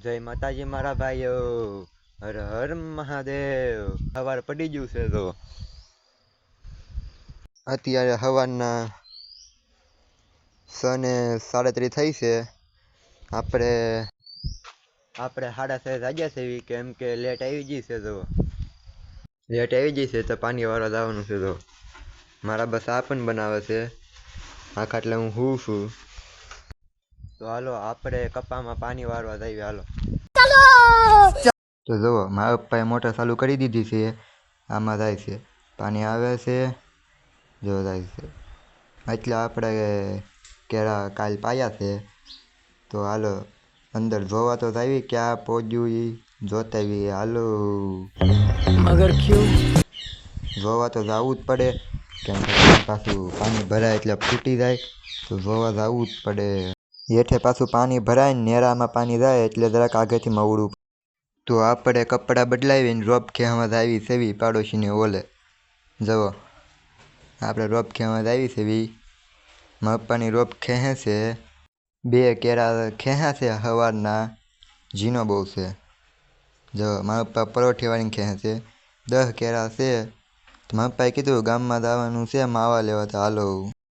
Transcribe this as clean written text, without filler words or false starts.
જય માતાજી મારા ભાઈઓ, હર હર મહાદેવ. સવાર પડી ગયું છે તો અત્યારે સવારના 6:37 થઈ છે. આપણે 6:30 જાગ્યા છે કેમ કે લેટ આવી ગઈ છે. તો પાણી વાળવા જવાનું છે. તો મારા બસ આ પણ બનાવે છે આખા એટલે હું છું. તો હાલો આપણે કપામાં પાણી વાળવા જઈએ. હાલો તો જુઓ, મારા પપ્પાએ મોટર ચાલુ કરી દીધી છે. આમાં જાય છે પાણી, આવે છે જો જાય છે. એટલે આપણે કેળા કાલ પાયા છે. તો હાલો અંદર જોવા તો જાવી ક્યાં પહોંચ્યું એ જોતા આવીએ. હાલો મગર ક્યું જોવા તો જવું જ પડે કેમ કે પાછું પાણી ભરાય એટલે ફૂટી જાય. તો જોવા જવું જ પડે. હેઠે પાછું પાણી ભરાય ને નેરામાં પાણી જાય એટલે જરાક આગળથી મવડું. તો આપણે કપડાં બદલાવીને રોપ ખેવામાં આવી સેવી પાડોશીને ઓલે. જુઓ આપણે રોપ ખેવામાં આવી સેવી. મારા પપ્પાની રોપ ખેંચે છે. 2 કેળા ખેંચ્યા છે સવારના. ઝીણો બહુ છે. જો મારા પપ્પા પરોઠી વાળીને ખેંચે છે. 10 કેળા છે. તો મારા પપ્પાએ કીધું ગામમાં જવાનું છે માવા લેવા. તો હાલો